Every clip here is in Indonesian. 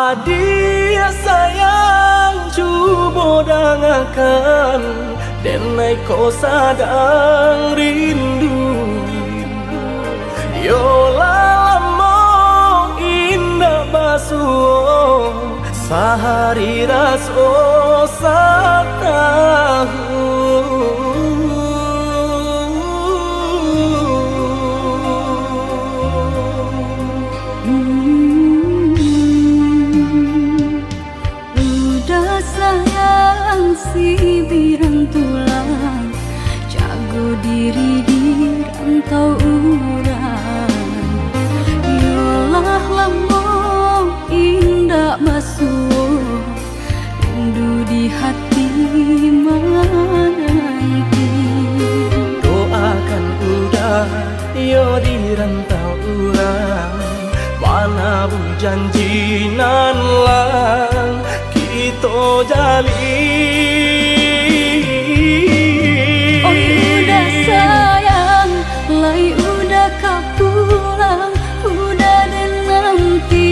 Adia sayang cuba dengarkan denai kau sadang rindu. Yola lama indah basuh sehari raso satahu. Udah sayang si birang tulang, jago diri di rantau urang. Yolah lamo indah basuh, rindu di hati menanti. Doakan udah yo di rantau urang, mana bu janji nan lang kita jalin. Oh udah sayang, lai udah kau pulang, udah dan nanti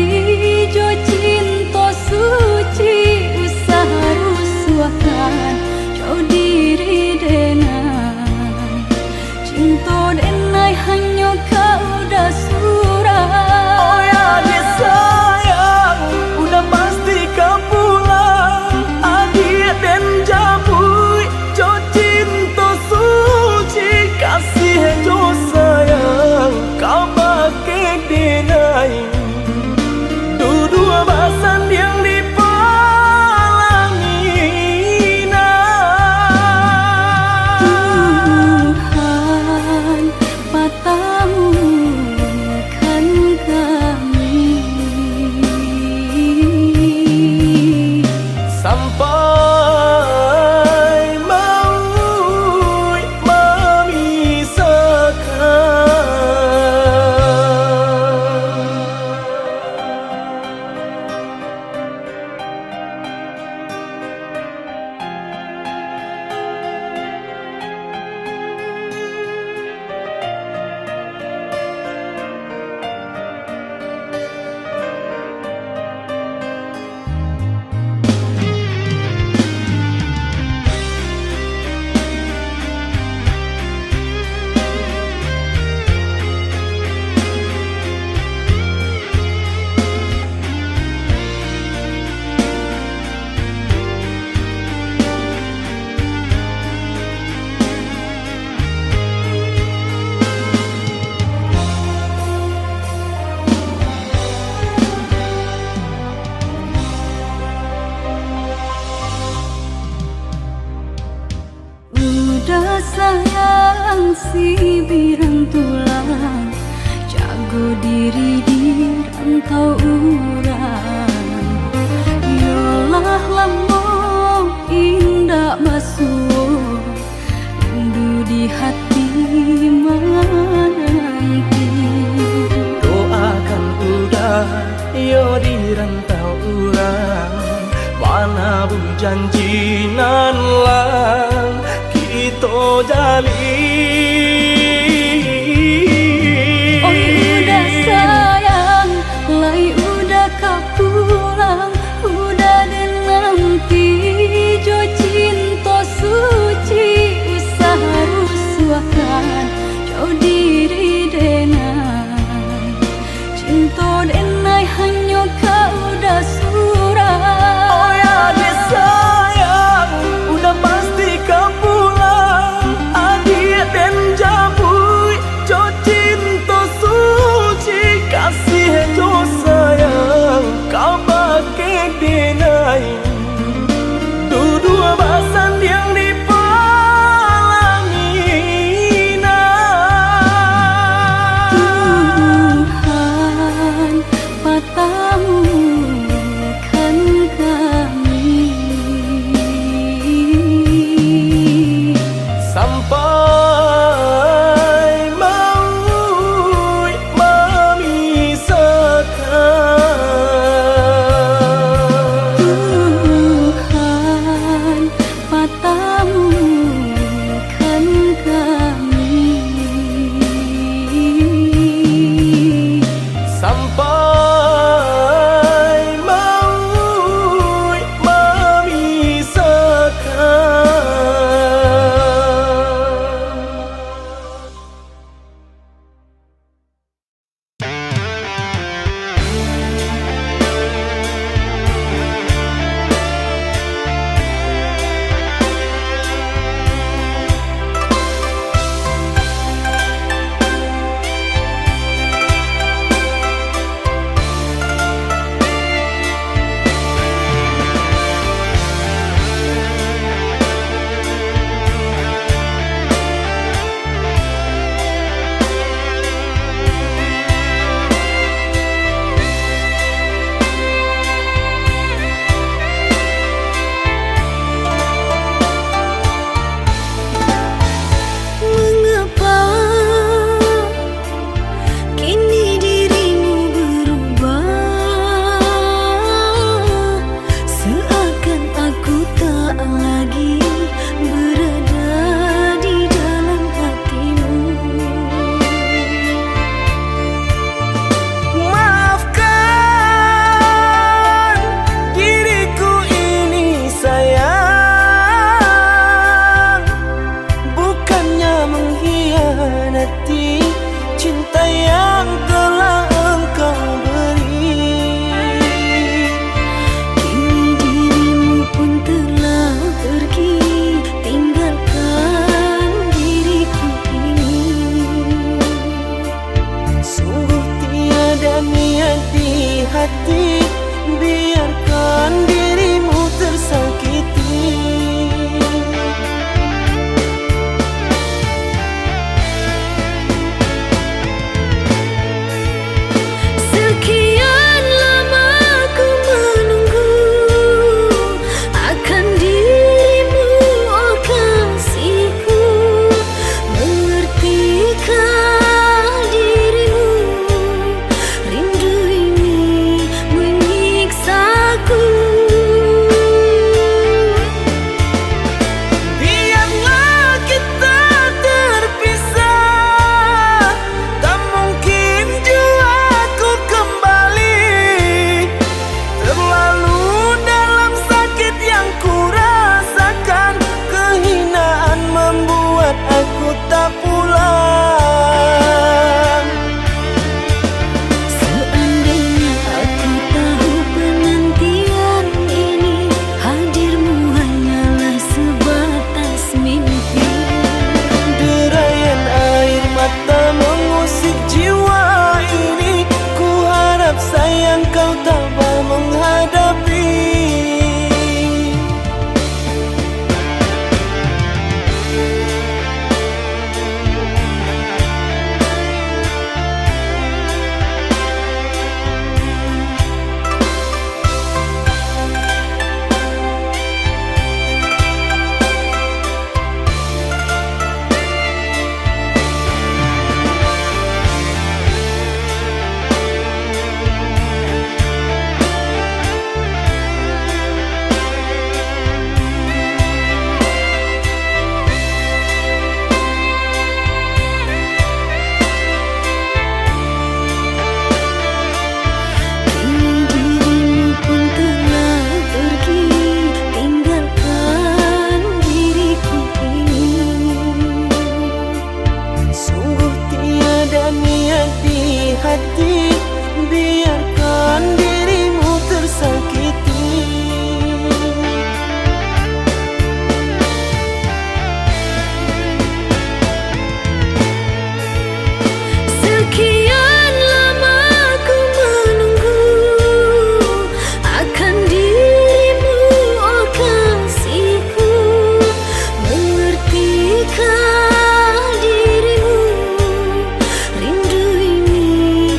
jo cinta suci usaha rusuhkan jauh diri denai. Cinta denai hanya kau udah surah. Oh ya dia sayang, udah pasti kau pulang. Adik dan jabui, jo cinta suci kasih jo sayang, kau pakai denai. Dua basan yang dipalangi Tuhan patahkan kami sampai maut memisahkan. Udah sayang si birang tulang, jago diri di rantau urang. Yolah lamo indah basuh, rindu di hati menanti. Doakan udah yo di rantau urang, mana bu janji nan lang kita jalin. Oh udah sayang, lai udah kau pulang, udah dan nanti jo cinta suci usaha rusuhkan jauh diri denai. Cinta denai hanya kau udah surah. Oh ya dia sayang, udah pasti kau pulang. Adik dan hati cinta yang telah engkau beri. Kini dirimu pun telah pergi, tinggalkan diriku ini. Sungguh tiada niat di hati, biarkan dirimu tersakiti. Sekian lama ku menunggu akan dirimu, oh kasihku. Mengertikah dirimu, rindu ini menyiksaku. Biarlah kita terpisah, tak mungkin jua ku kembali. Terlalu dalam sakit yang ku rasakan, kehinaan membuat aku tak pulang. Seandainya aku tahu penantian ini, hadirmu hanyalah sebatas mimpi. Derayan air mata mengusik jiwa ini, ku harap sayang kau tabah menghadapi. Kini dirimu pun telah pergi, tinggalkan diriku ini. Sungguh tiada niat di hati, biarkan dirimu tersakiti. Sekian lama ku menunggu akan dirimu, oh kasihku. Mengertikah dirimu, rindu ini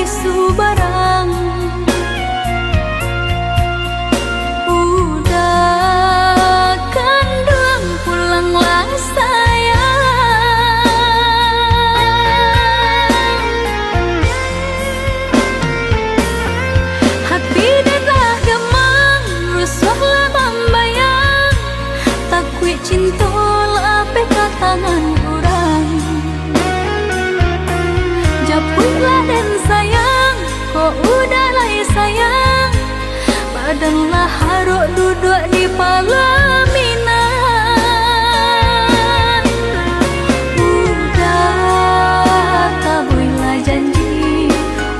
gadis subarang. Udah kandung pulanglah sayang. Hati dah gemang, rusuhlah membayang. Takui cinta lah peka tangan orang. Japulah dan sayang, kau udah lah sayang. Badanlah haruk duduk di pelaminan. Udah tak bolehlah janji,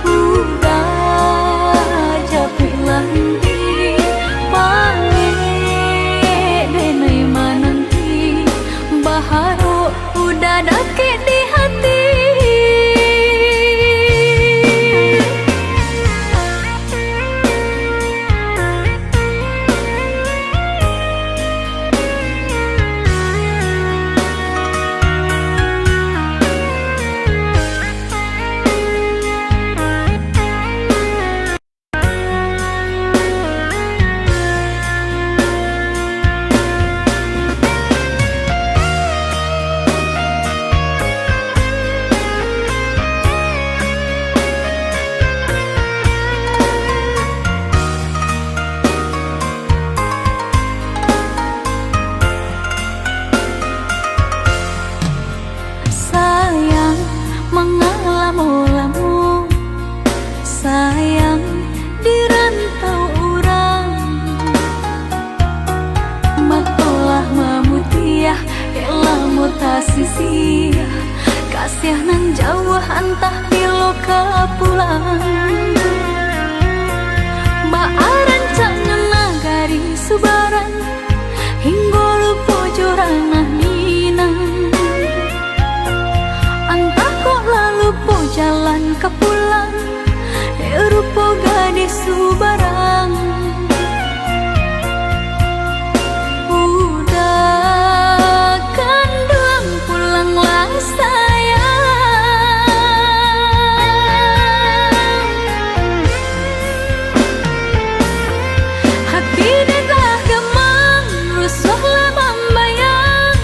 udah japulah nanti. Pamit denai mananti, baharu udah dakik di hati. Sayang mengalamu-lamu, sayang di rantau orang. Matolah memutiah, elah mutasisi. Kasih nan jauh entah piloka pulang. Baaran nagari subaran, hingga lupa joranah minang. Lupa jalan ke pulang, rupa gadis subarang. Udah kandung pulanglah sayang. Hati dah gemang, rusuhlah membayang.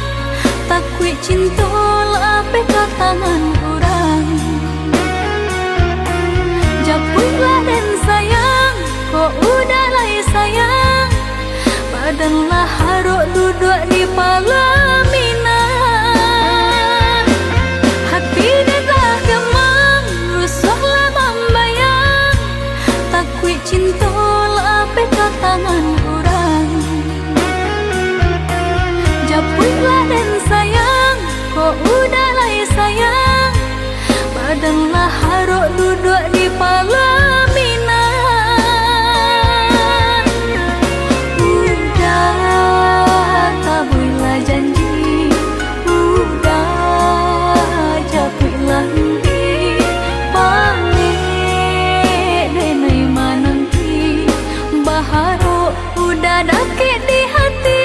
Takui cinta lah peka tangan orang. Japulah dan sayang, kau udah lah sayang. Badanlah haruk duduk di pelaminan. Hati dah gemang, rusuhlah membayang. Takui cinta lah peka tangan orang. Japulah dan sayang, kau udah lah sayang. Badanlah haruk duduk di pelaminan. Udah tak bolehlah janji, udah japulah nanti. Pamit denai mananti, baharu udah dakik di hati.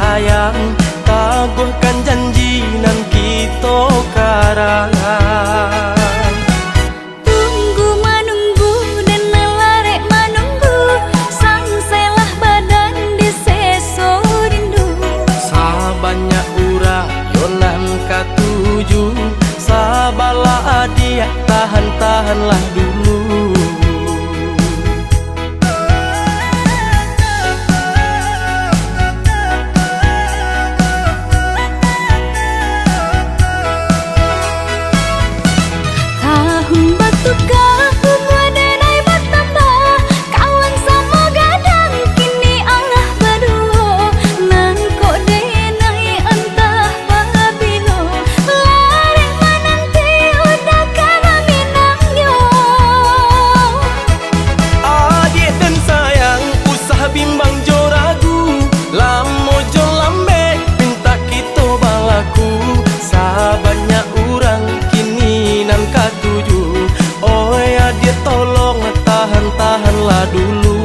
sayang, taguhkan janji nan kita karang. Tunggu menunggu dan melarek menunggu, sang selah badan di seso rindu. Sabanyak ura yonan katuju, sabalah adia tahan-tahanlah dulu. Tahun batu kahun wadenai bertambah, kawan sama gadang kini Allah berdua. Nang kok denai entah pabilo, larek menanti udah kara minangyo. Adik dan sayang, usah bimbang jo ragu, lamo jo lambe minta kita balaku. Sabanyak urang kini nan katuju, oi adik tolong tahan-tahanlah dulu.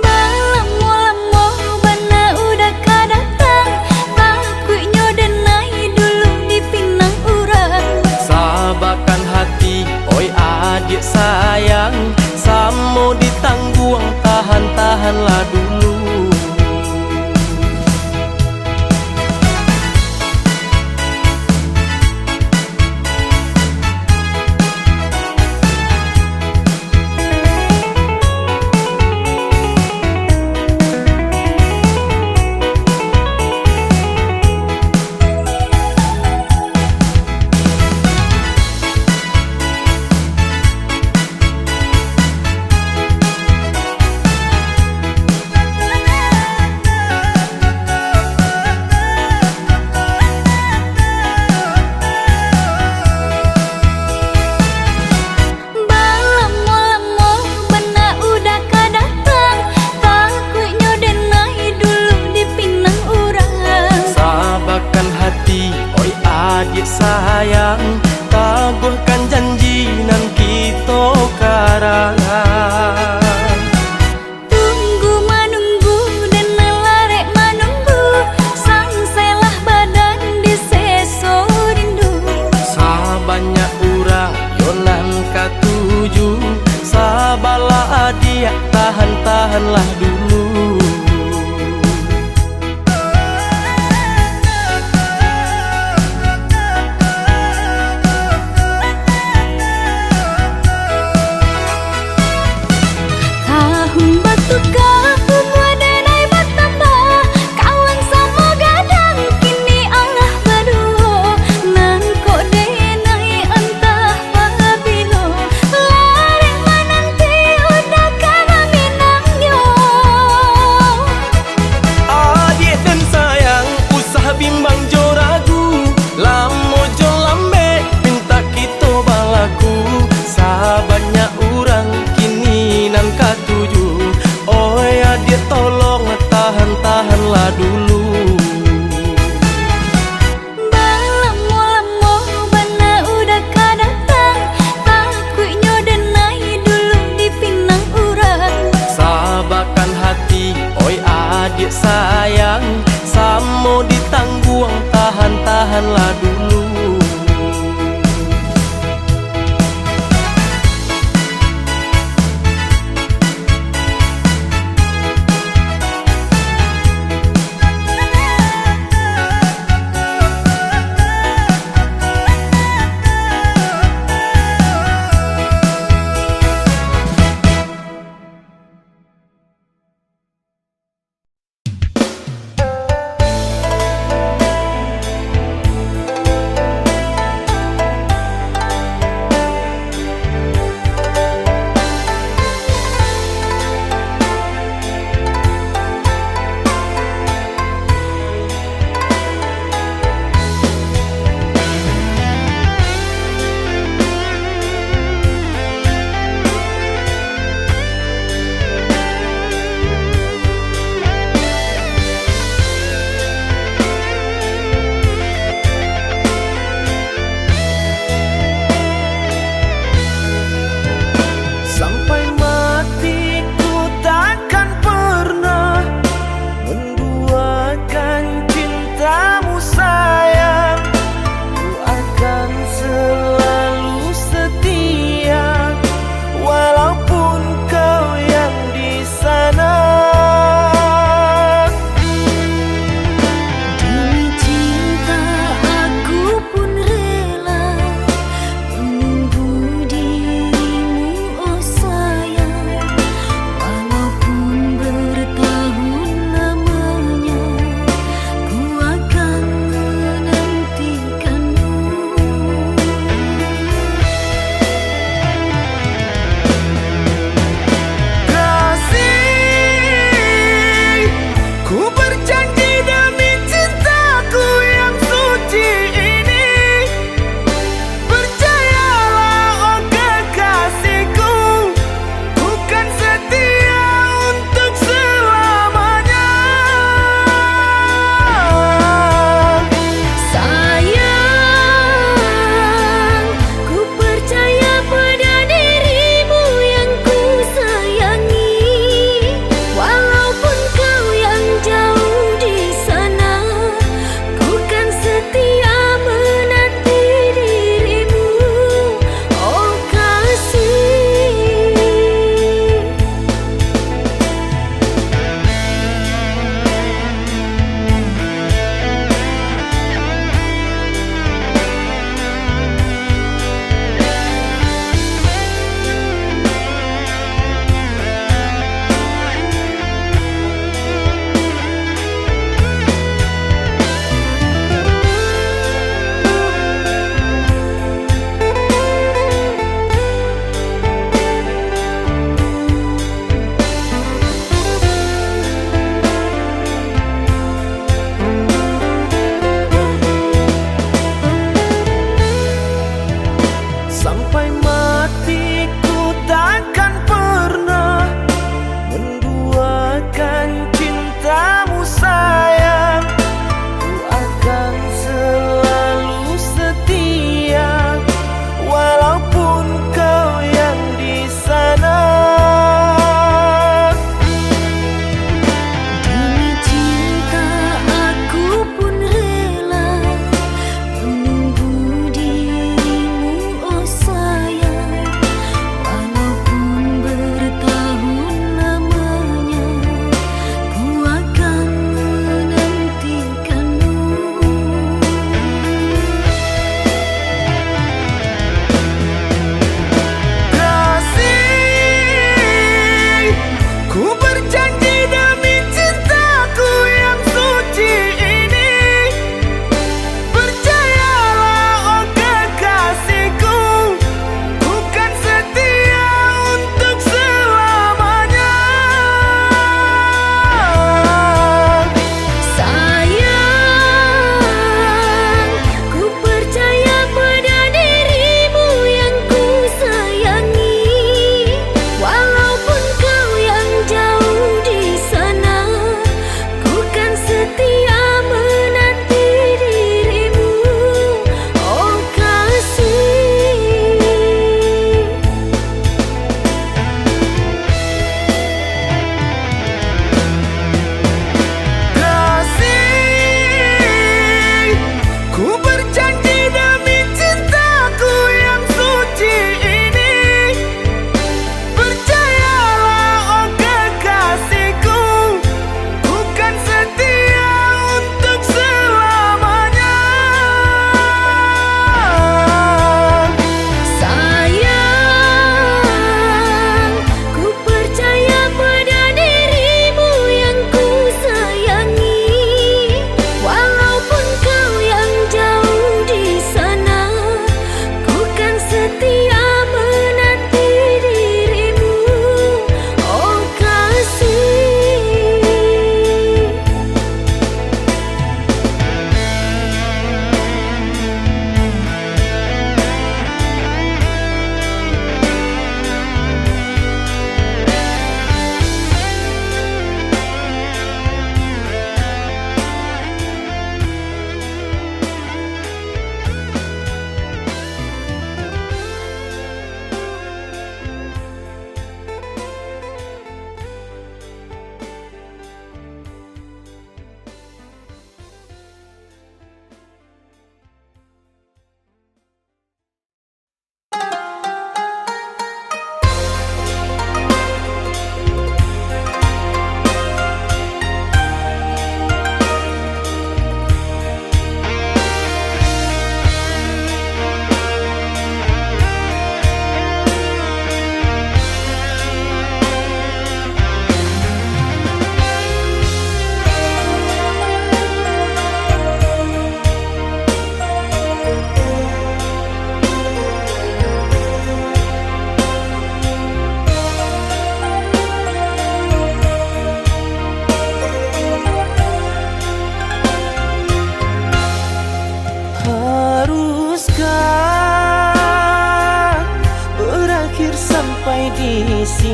Balamo-lamo bana udah kadatang, takutnya denai dulu di pinang urang. Sabarkan hati, oi adik sayang, samo ditangguang tahan-tahanlah dulu. Balamo-lamo bana udah kadatang, takutnya denai dulu di pinang urang. Sabarkan hati, oi adik sayang, taguhkan janji nan kita karang. Tunggu menunggu dan melarek menunggu, sang selah badan di seso rindu. Sabanyak ura yonan katuju, sabalah adia tahan-tahanlah dulu. Tahun batu kahun wadenai bertambah, kawan sama gadang kini Allah berdua. Nang kok denai entah pabilo, larek menanti udah kara minangyo. Adik dan sayang, usah bimbang jo ragu, lamo jo lambe minta kita balaku. Sabanyak urang kini nan katuju, oi adik tolong tahan-tahanlah dulu. Balamo-lamo bana udah kadatang, takutnya denai dulu di pinang urang. Sabarkan hati, oi adik sayang, samo ditangguang tahan-tahanlah dulu.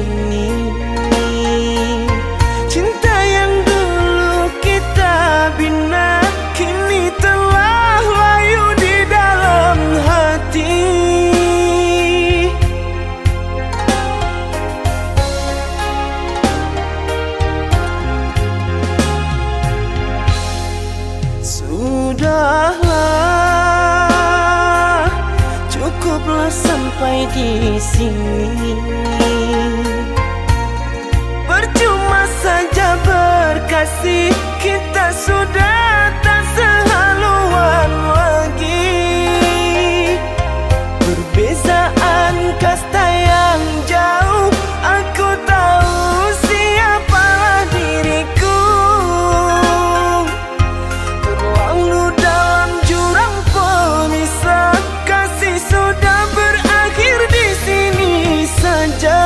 sini. Cinta yang dulu kita bina kini telah layu di dalam hati. Sudahlah, cukuplah sampai di sini. Percuma saja berkasih, kita sudah tak sehaluan lagi. Perbezaan kasta yang jauh, aku tahu siapalah diriku. Terlalu dalam jurang pemisah, kasih sudah berakhir di sini saja.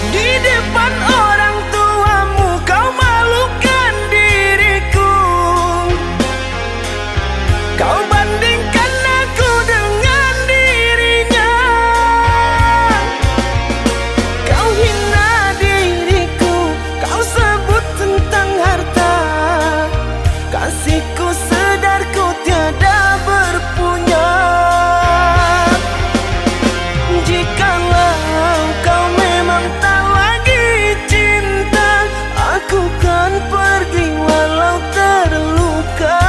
Di depan orang tuamu kau malukan diriku. Kau bandingkan aku dengan dirinya. Kau hina diriku, kau sebut tentang harta. Kasihku sedarku tiada berpunya. Jikalau kau memang tak lagi cinta, aku kan pergi walau terluka.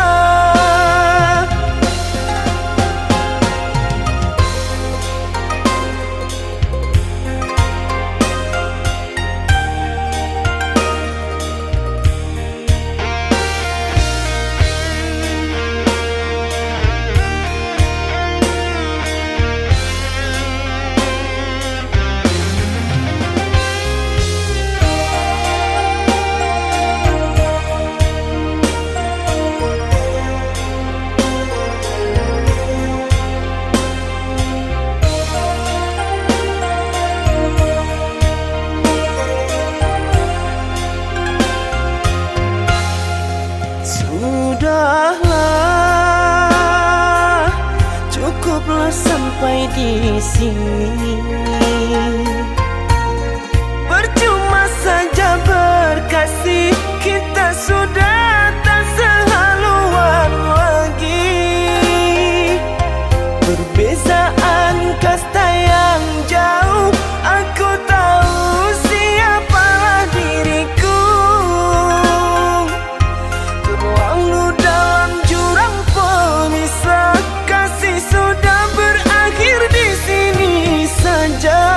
Sudahlah, cukuplah sampai di sini. Percuma saja berkasih, kita sudah tak sehaluan lagi. Perbezaan kasta yang jauh, aku tahu siapalah diriku. Terlalu dalam jurang pemisah, kasih sudah berakhir di sini saja.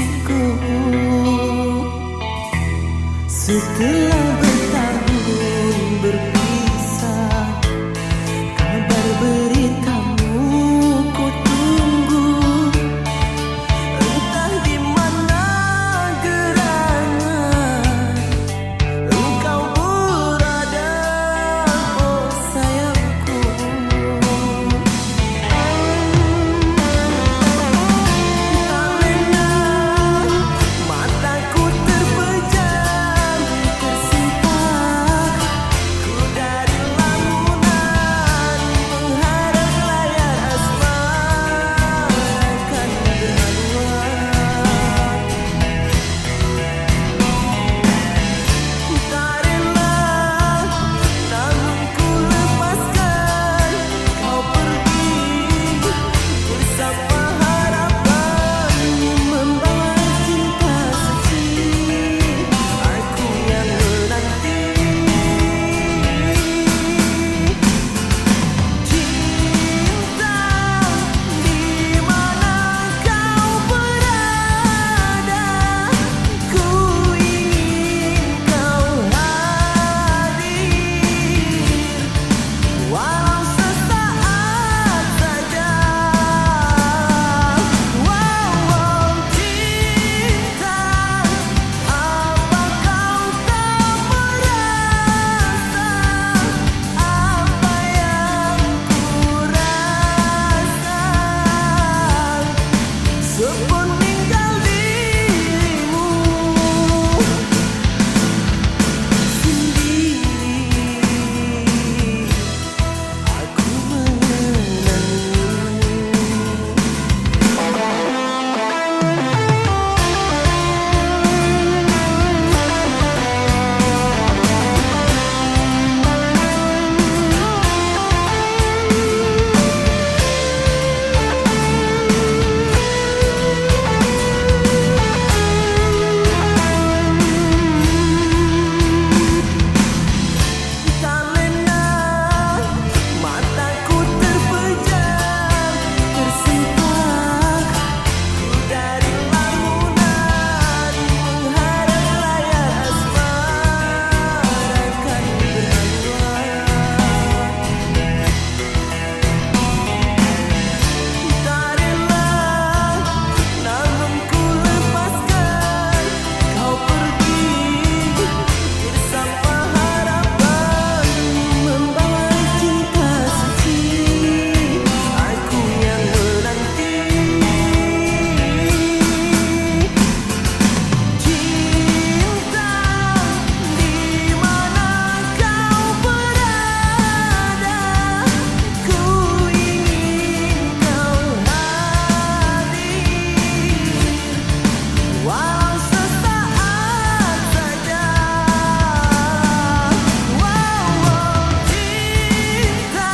kasihku. Setelah bertahun berpisah, kabar beritamu ku tunggu. Entah di mana gerangan engkau berada, oh sayangku. Tak lena mataku terpejam, tersimpan ku dari lamunan mengharap layar asmara akan berhaluan. Tak rela namun ku lepaskan kau pergi bersama harapan membawa cinta suci. Aku yang menanti cinta, di mana kau berada, ku ingin kau hadir walau sesaat saja. Wow, cinta, apa kau tak merasa apa yang ku rasa sepeninggal dirimu sendiri. Aku mengenang. Tak lena mataku terpejam, tersimpan ku dari lamunan mengharap layar asmara akan berhaluan. Tak rela namun ku lepaskan kau pergi bersama harapan membawa cinta suci. Aku yang menanti cinta, di mana kau berada, ku ingin kau hadir walau sesaat saja. Wow, cinta,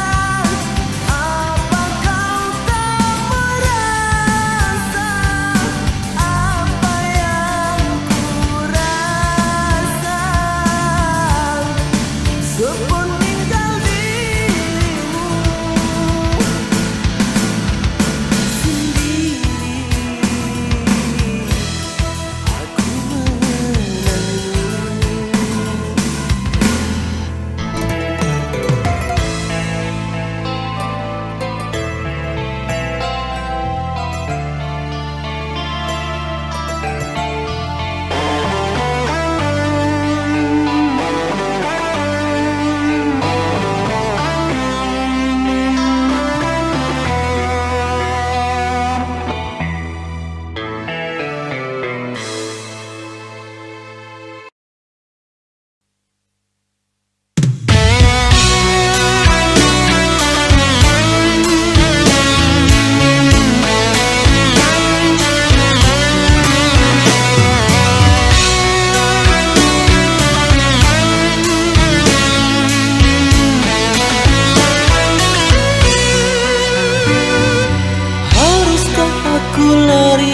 apa kau tak merasa apa yang ku rasa sepeninggal dirimu sendiri. Aku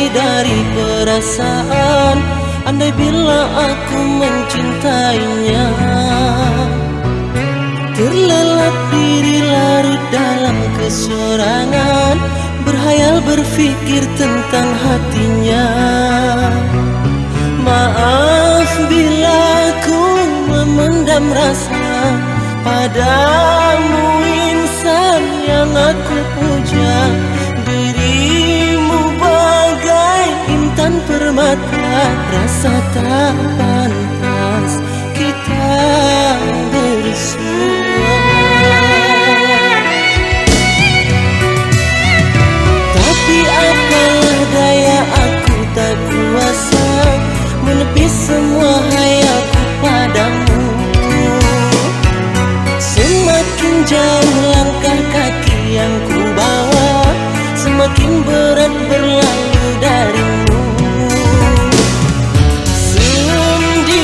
dari perasaan, andai bila aku mencintainya. Terlelap diri larut dalam kesorangan, berhayal berpikir tentang hatinya. Maaf bila ku memendam rasa padamu, insan yang aku puja. Dirimu bagai intan permata, rasa tak pantas kita bersua. Tapi apalah daya, aku tak kuasa menepis semua hayaku padamu. Semakin jauh langkah kaki yang ku bawa, semakin berat berlalu darimu. Sendiri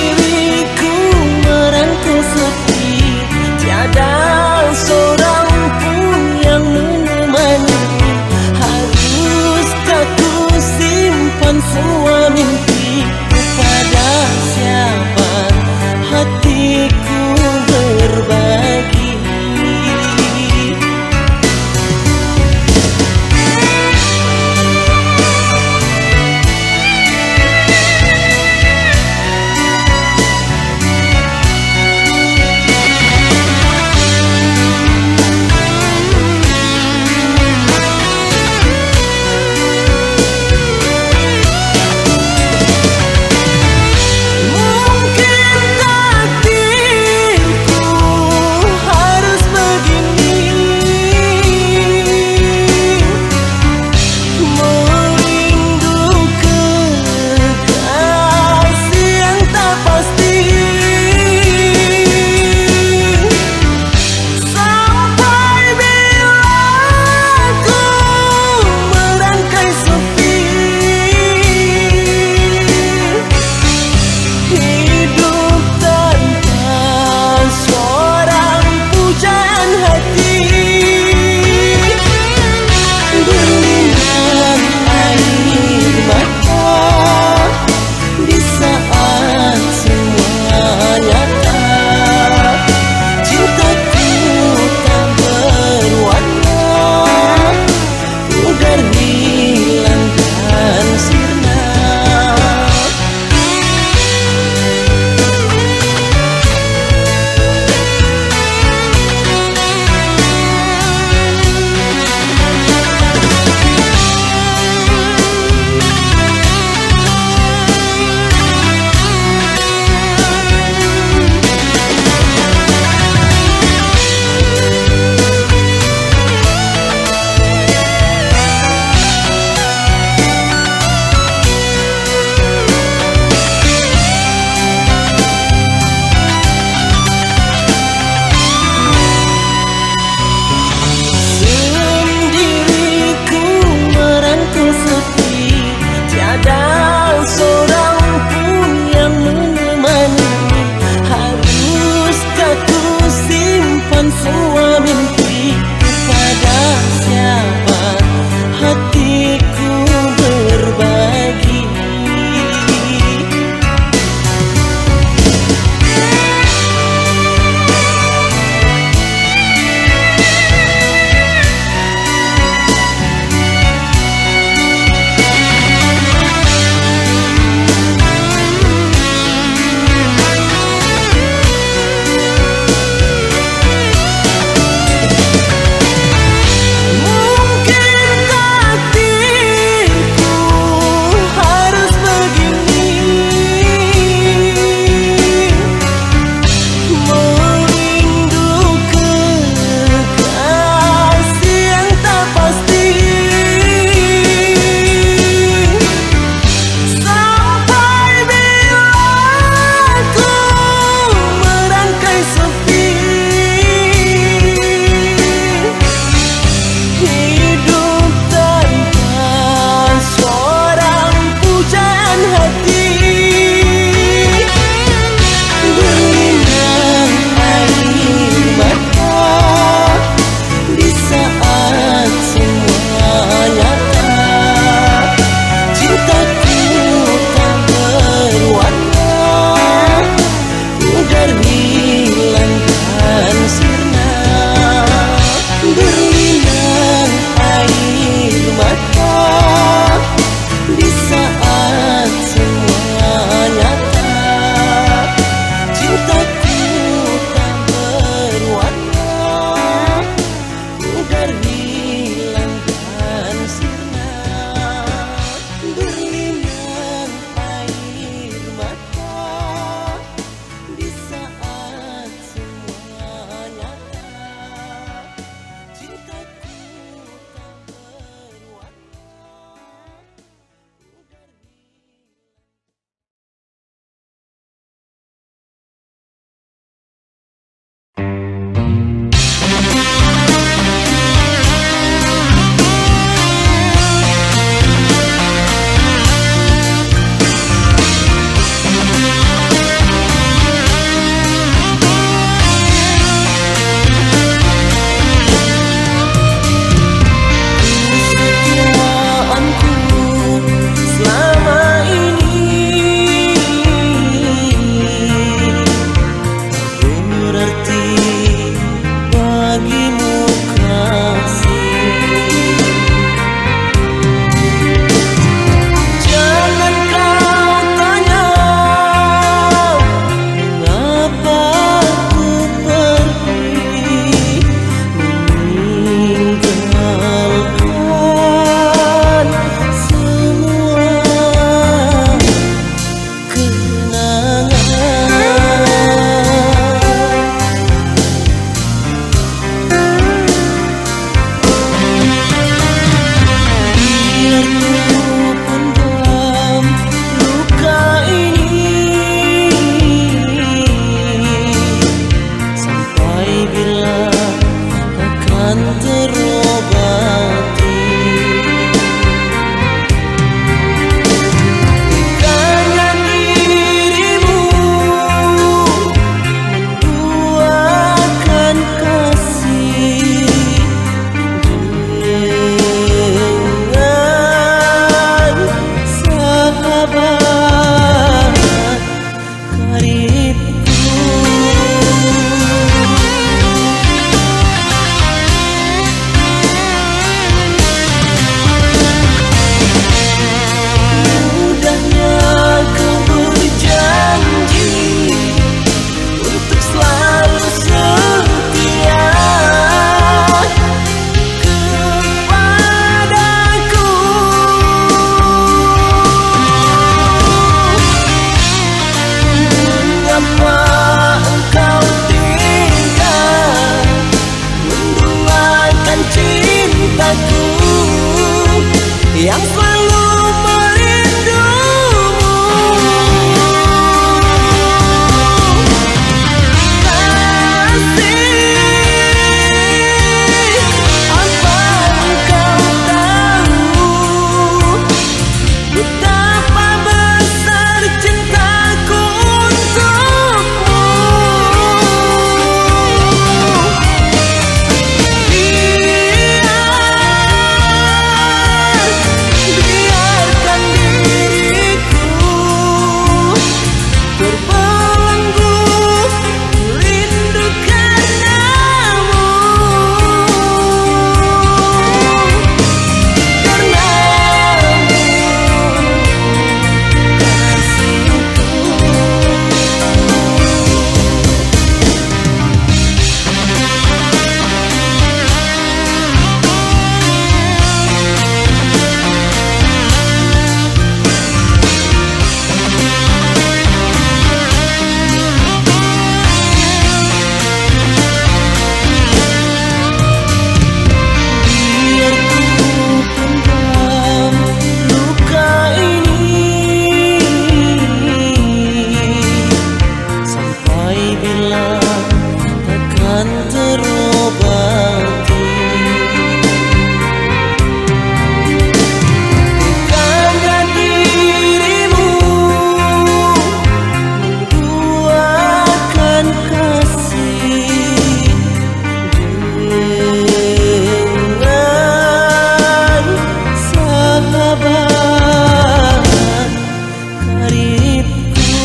uripku.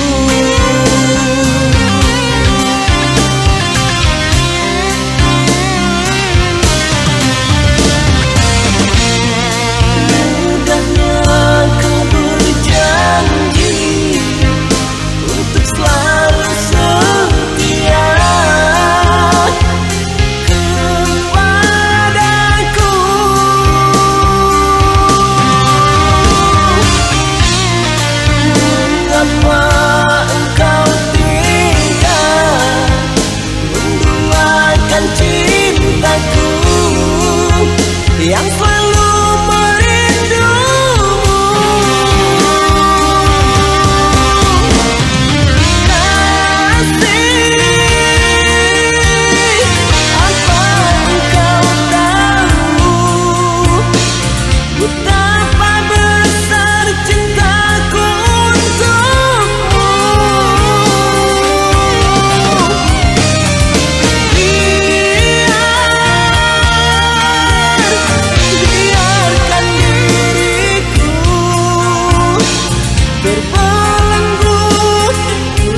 Mudahnya kau berjanji untuk selalu setia kepadaku. Mengapa engkau tega menduakan cintaku yang selalu merindumu? Kasih, apa engkau tahu betapa besar cintaku untukmu? Biarkan diriku terbelenggu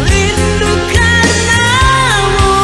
rindu karenamu,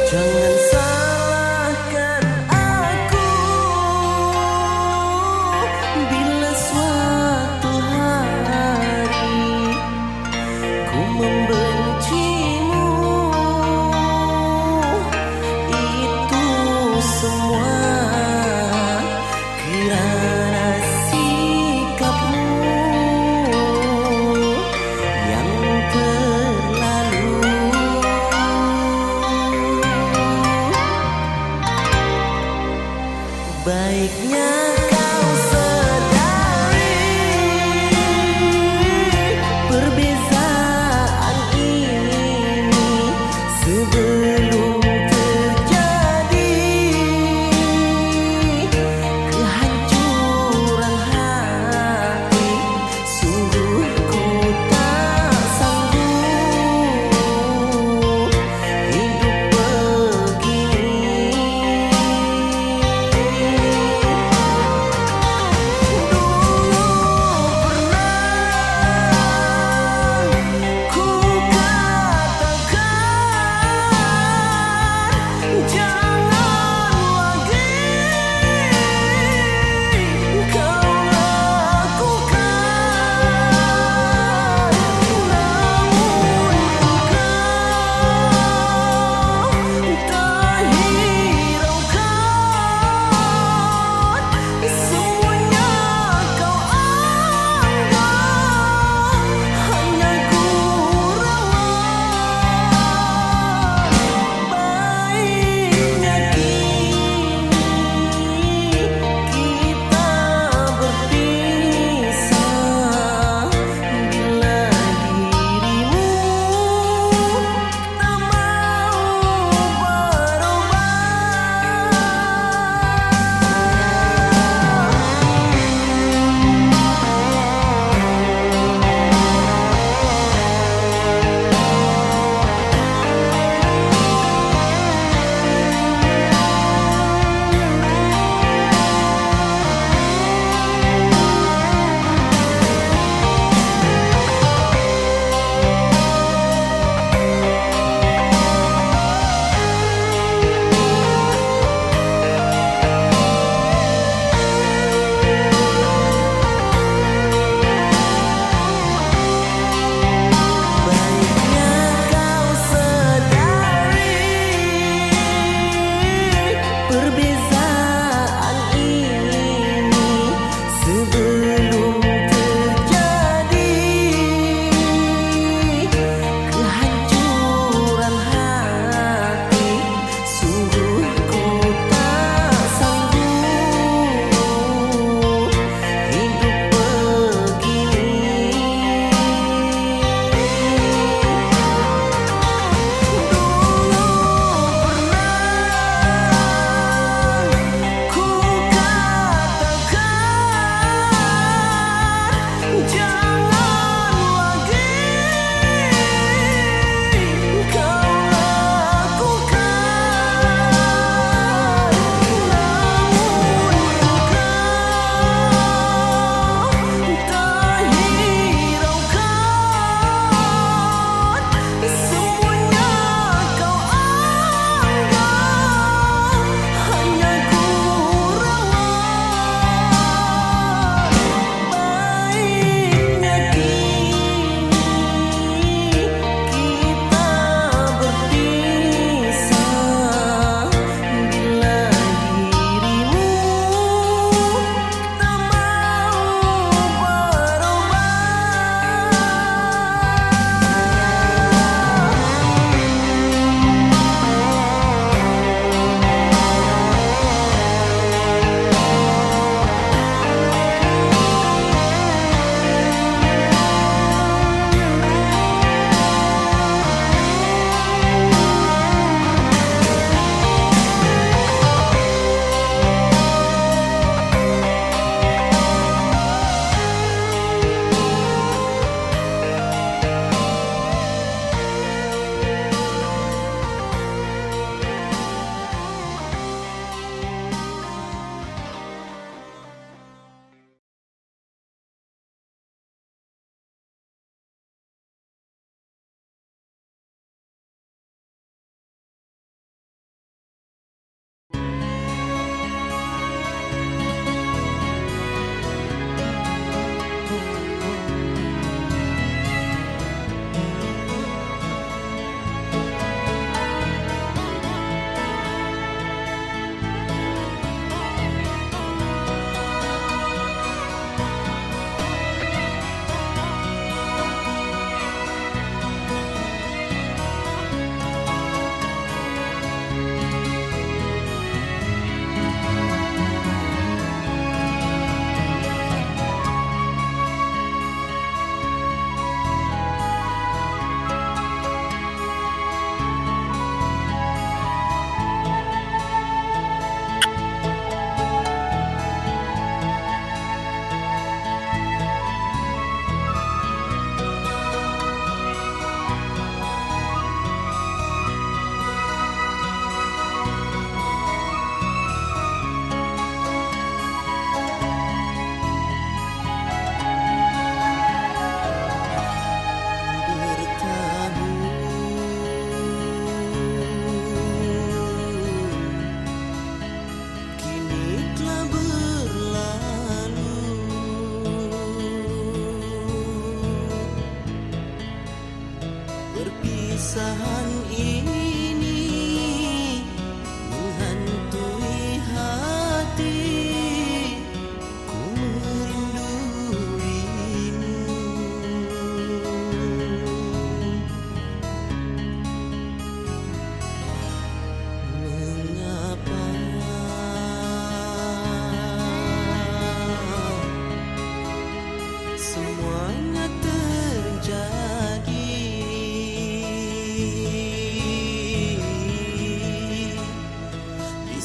jangan salahkan aku bila suatu hari ku membencimu. Itu semua kirana sikapmu yang terlalu.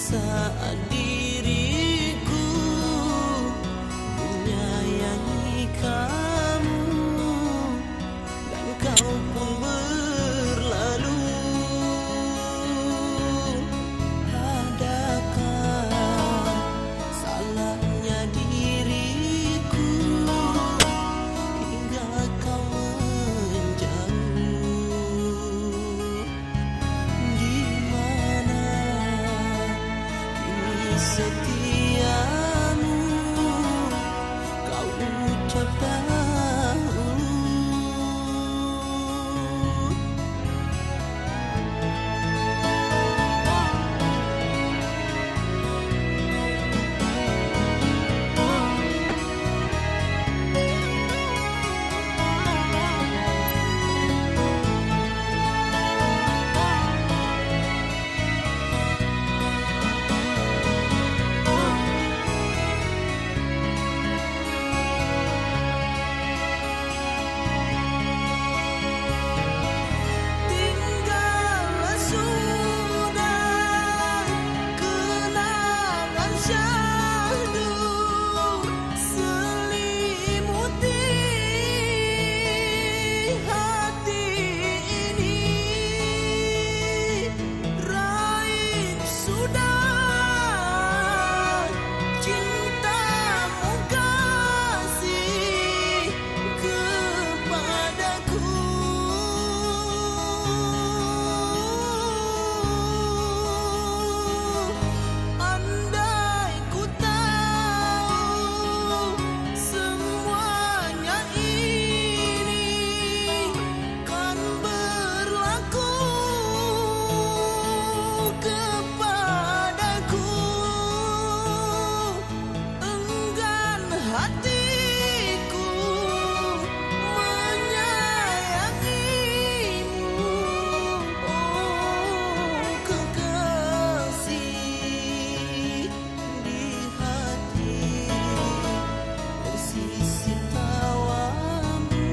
saat diriku menyayangi kamu dan kau pun berlalu. Adakah salahnya diriku hingga kau menjauh? Di mana kini setiamu kau ucap dahulu? Tinggallah sudah kenangan syahdu selimuti hati ini. Raib sudah cintamu kasih kepadaku. Andai ku tahu semuanya ini kan berlaku kepadaku, enggan hatiku menyayangimu, oh kekasih. Di hati tersisih tawamu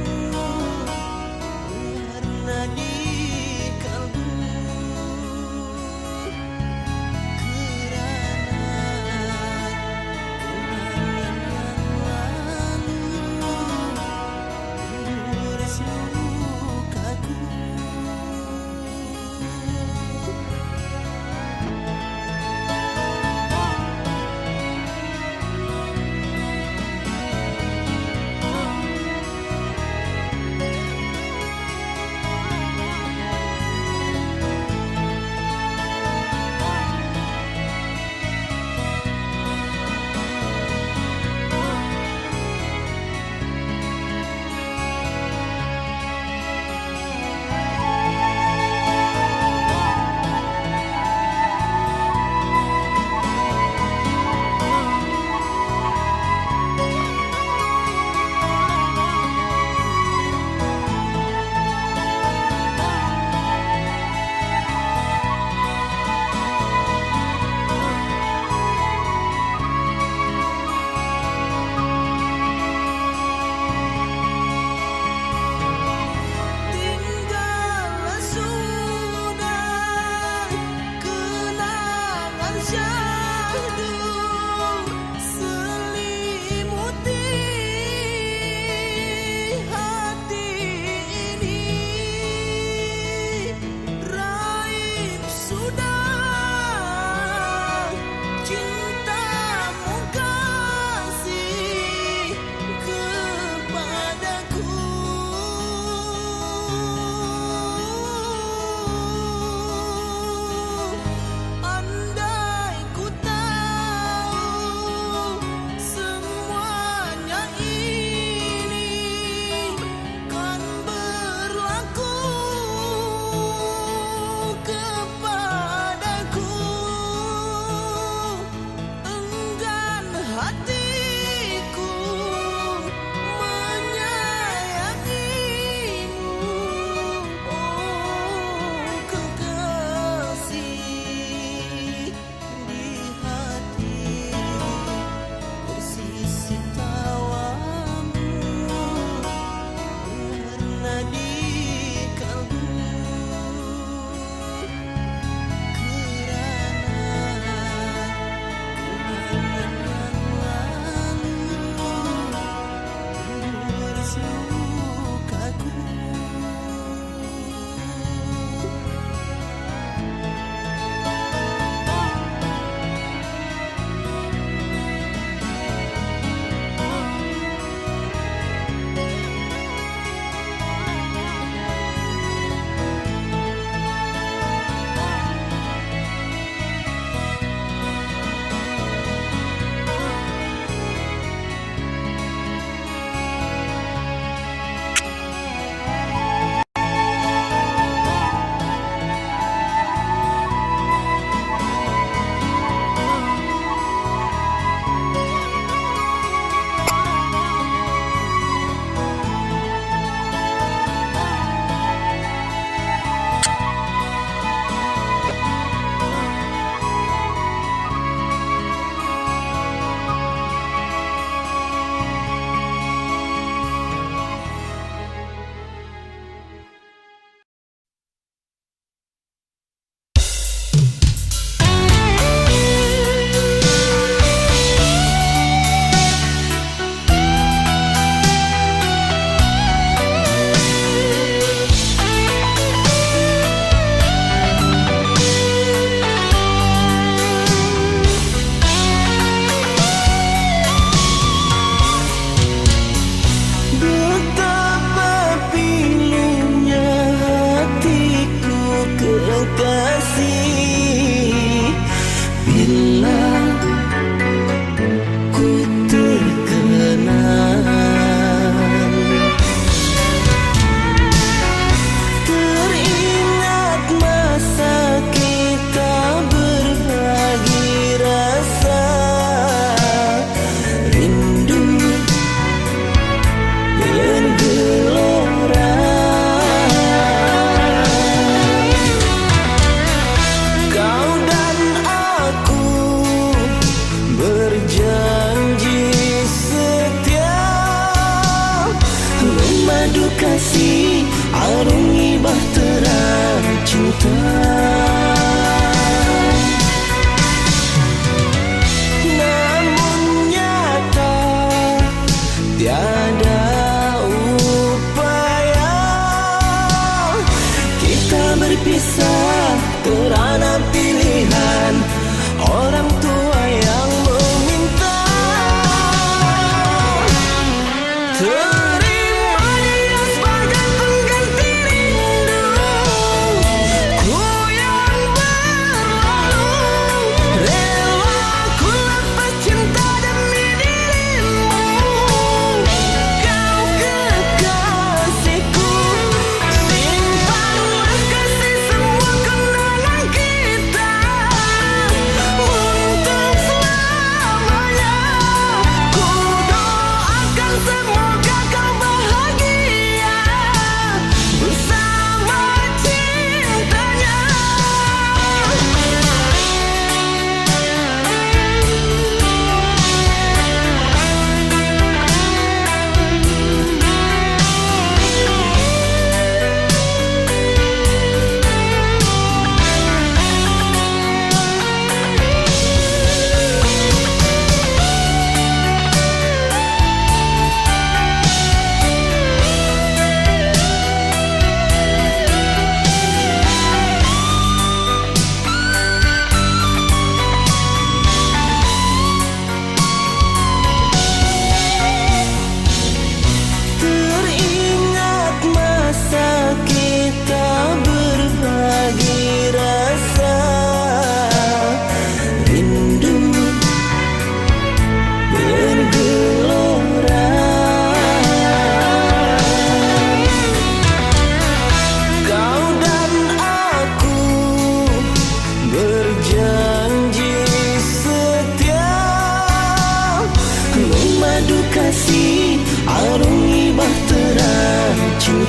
warna di kalbu, kerana kenangan yang lalu menggores lukaku. Tinggallah sudah kenangan syahdu selimuti hati ini. Raib sudah cintamu kasih kepadaku. Andai ku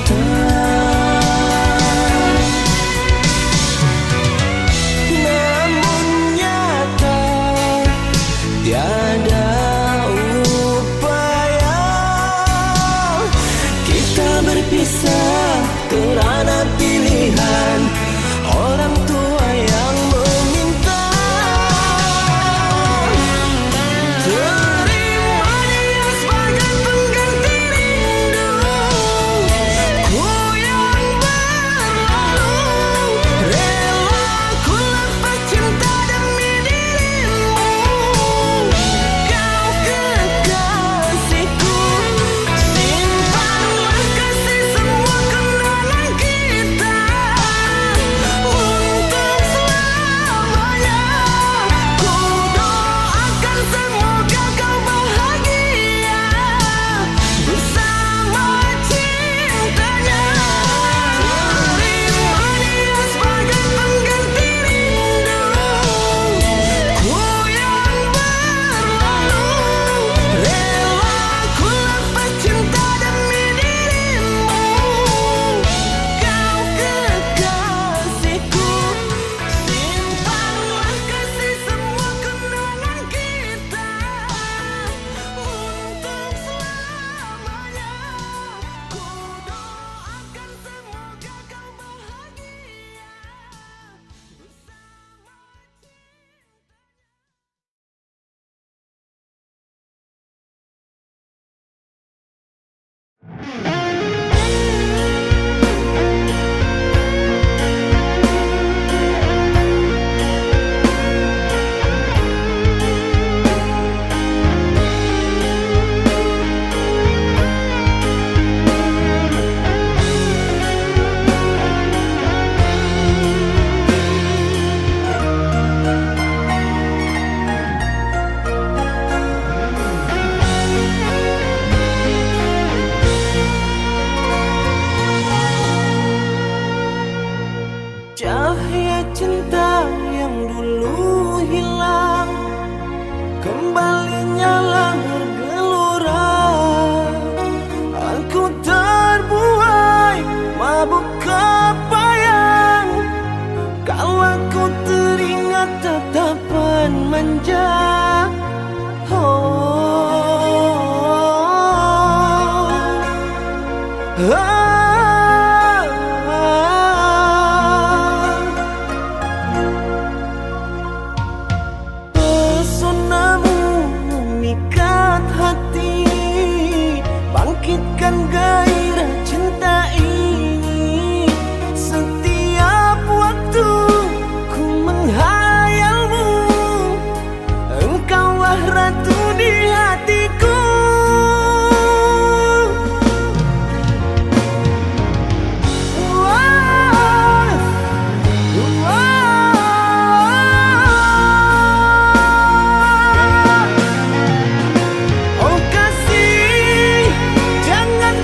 cinta. Namun nyata tiada upaya kita berpisah karena pilihan orang tua yang meminta. Terima dia sebagai pengganti rindu ku yang berlalu. Rela ku lepas cinta demi dirimu. Kau kekasihku, simpanlah kasih semua kenangan kita untuk selamanya. Ku doakan semoga kau bahagia bersama cintanya. Terima dia sebagai pengganti rindu ku yang berlalu. Rela ku lepas cinta demi dirimu. Kau kekasihku, simpanlah kasih semua kenangan kita untuk selamanya. Ku doakan semoga kau bahagia bersama. Cahaya cinta yang dulu hilang kembali nyala bergelora. Aku terbuai mabuk kepayang kalau aku teringat tatapan manja. Pesonamu memikat hati, bangkitkan gairah cinta ini. Setiap waktu ku menghayalmu, engkaulah ratu di hatiku. Oh kasih, jangan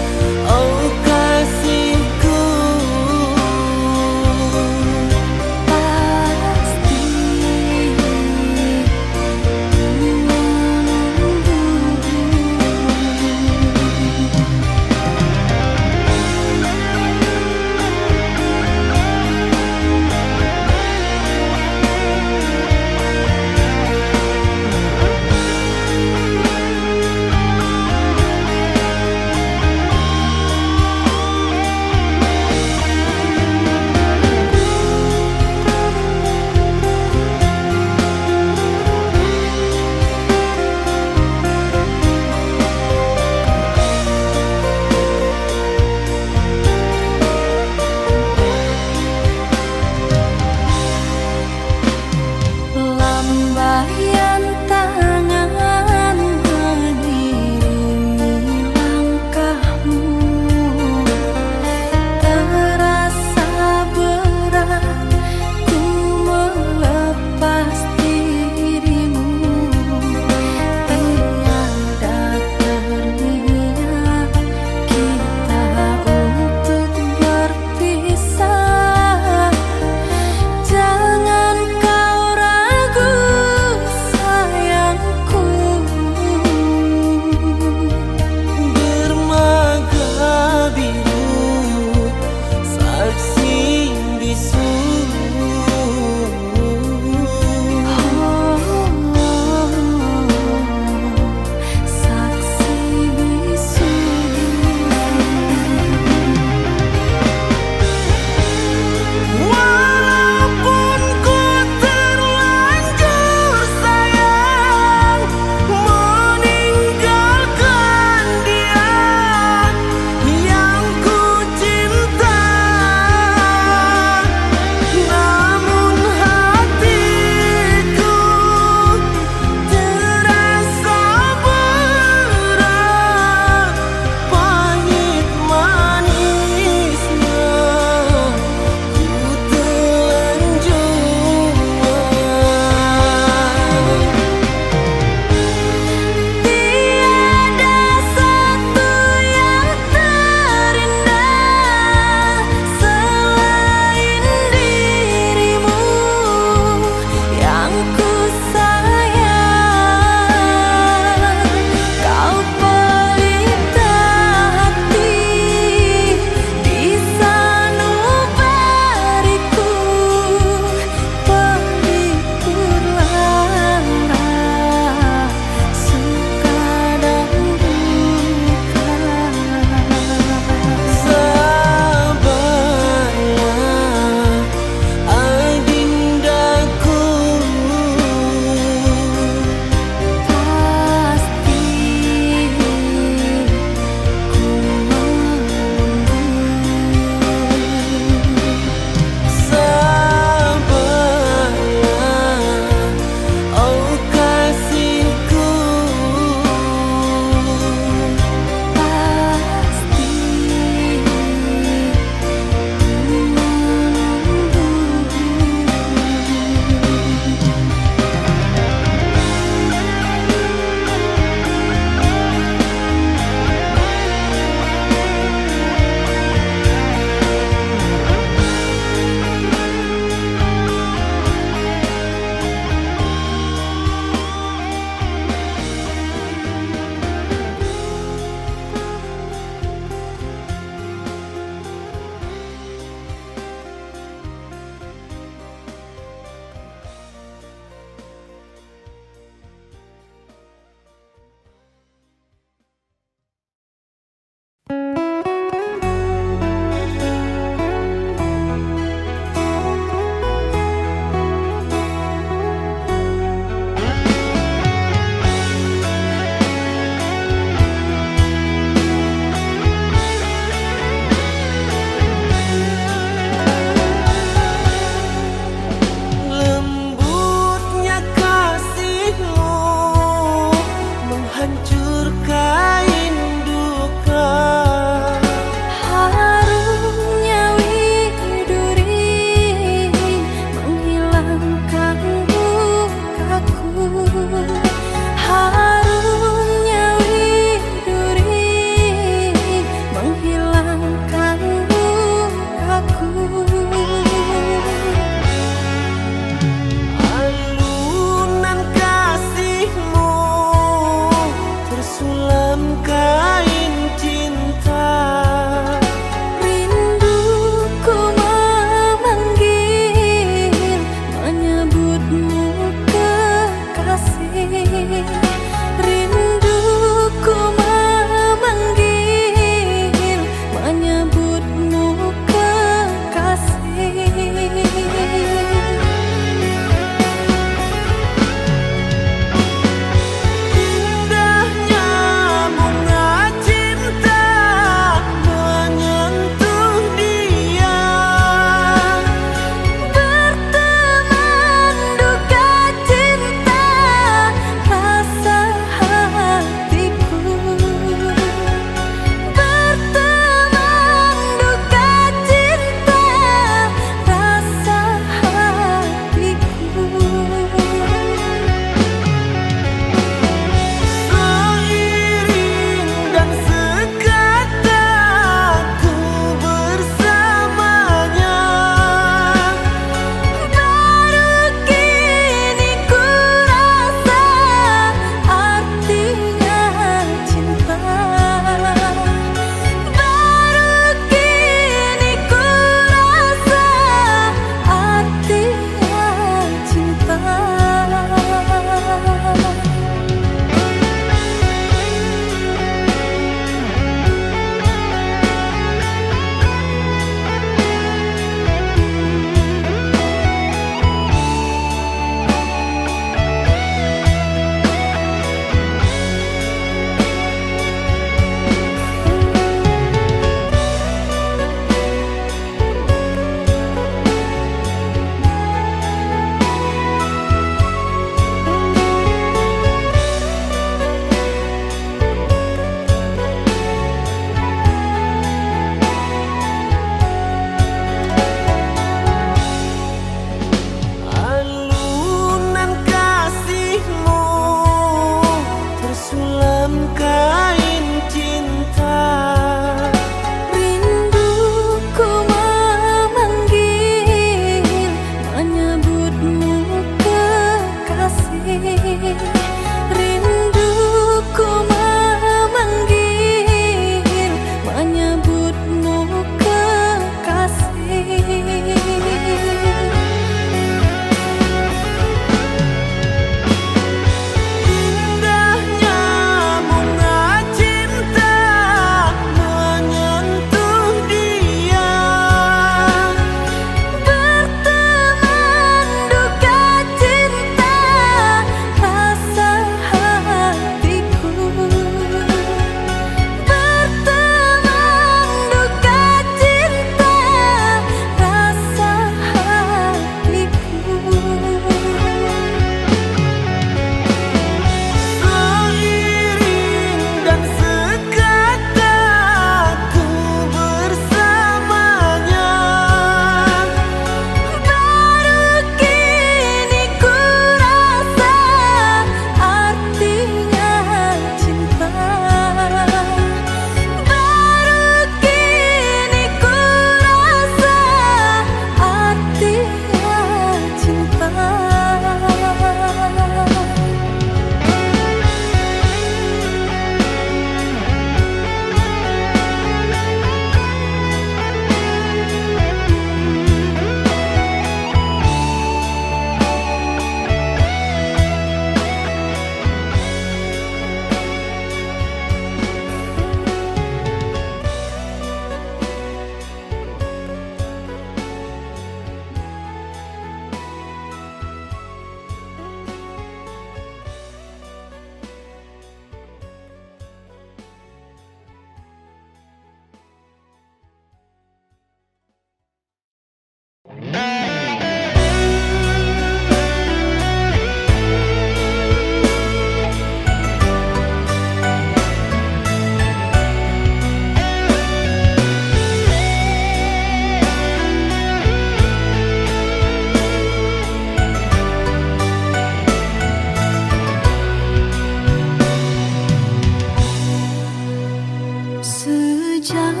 Sejak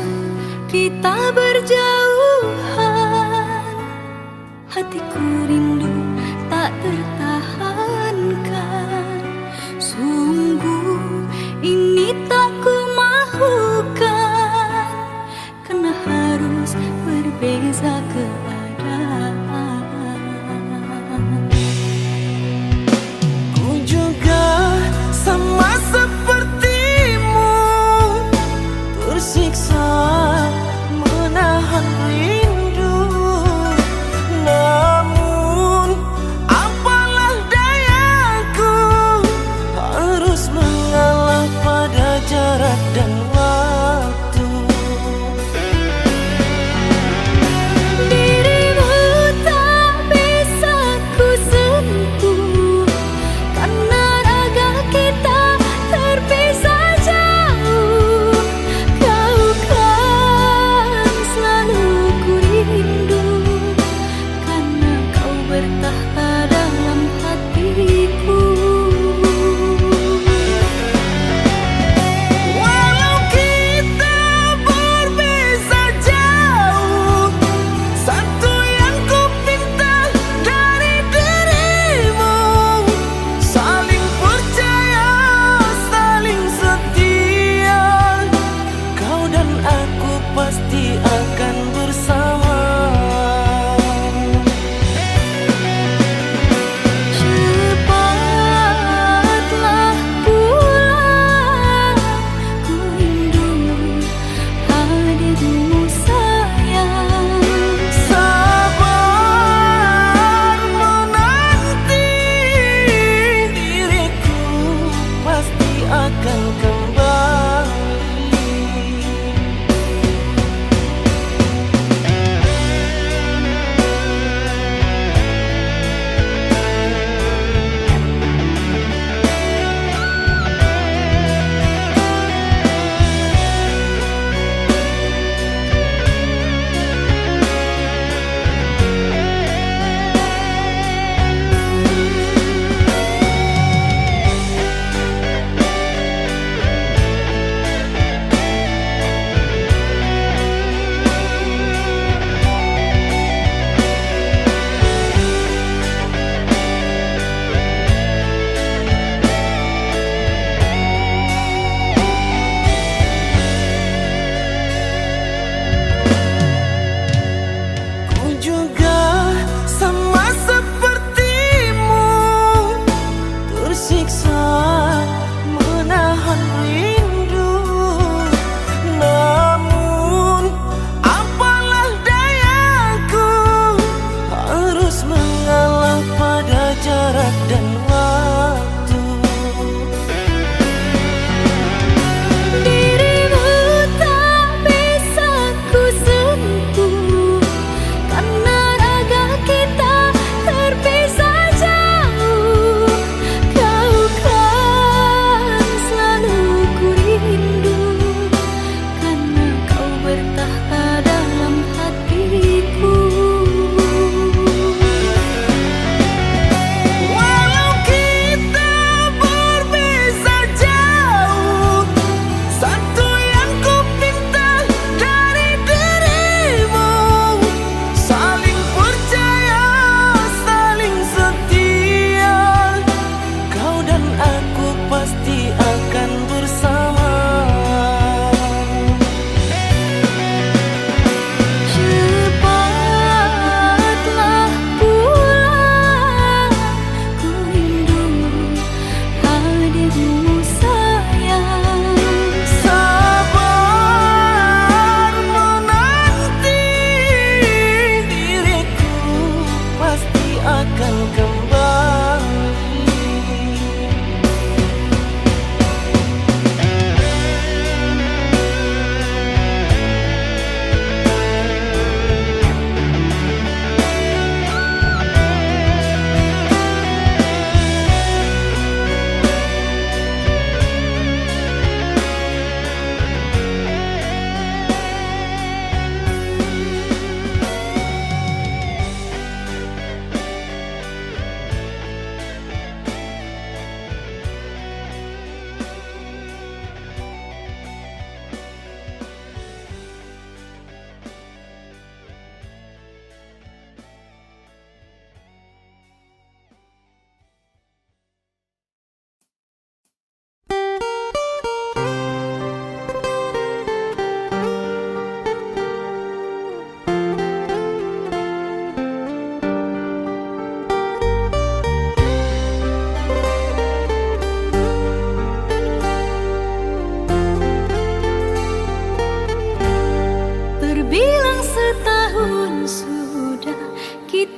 kita berjauhan, hatiku rindu tak tertahankan. Sungguh ini tak ku mahukan, karena harus berbeza keadaan. Ku juga sama sepertimu, tersiksa menahan rindu. Namun apalah dayaku, harus mengalah pada jarak dan waktu. Dirimu tak bisa ku sentuh, karena raga kita terpisah jauh. Kau kan selalu ku rindu, karena kau bertahta dalam hatiku. Walau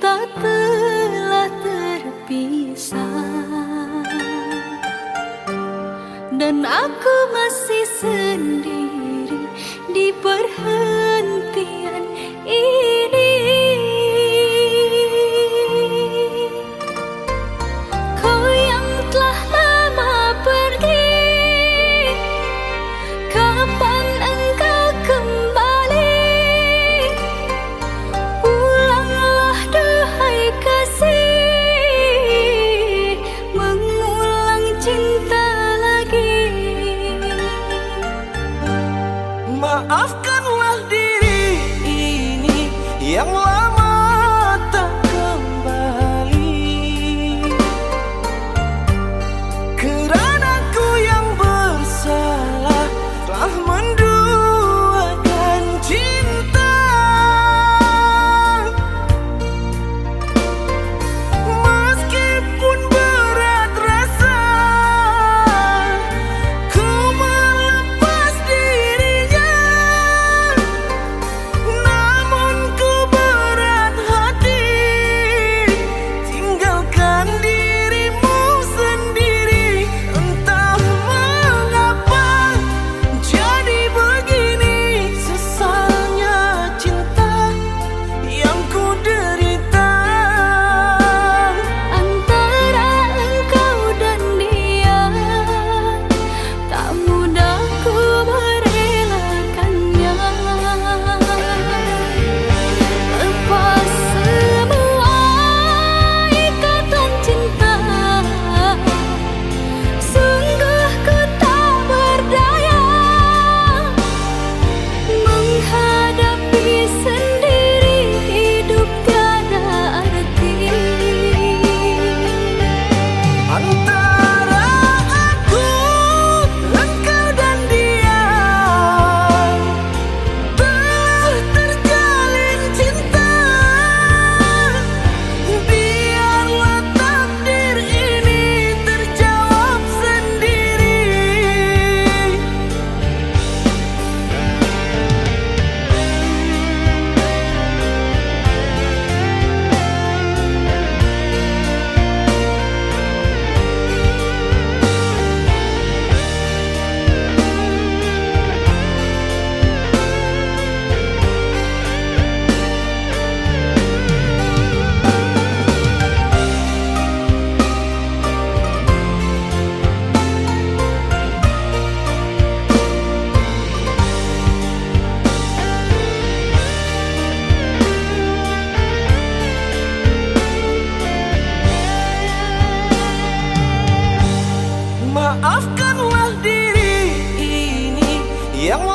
kita telah terpisah, dan aku masih sendiri di perhentian ini. Kau yang telah lama pergi, kapan engkau kembali? Pulanglah duhai kasih, mengulang cinta lagi. Maafkanlah diri ini yang lama tak kembali, kerana ku yang bersalah telah menduakan cinta. Meskipun berat rasa ku melepas dirinya, namun ku berat hati tinggalkan dirimu sendiri. Entah mengapa jadi begini, sesalnya cinta yang ku derita. Antara engkau dan dia, tak mudah ku merelakannya. Lepas semua ikatan cinta, sungguh ku tak berdaya menghadapi sendiri hidup tiada arti. Antara aku, engkau dan dia telah terjalin cinta. Biarlah takdir ini terjawab sendiri. Maafkanlah diri ini yang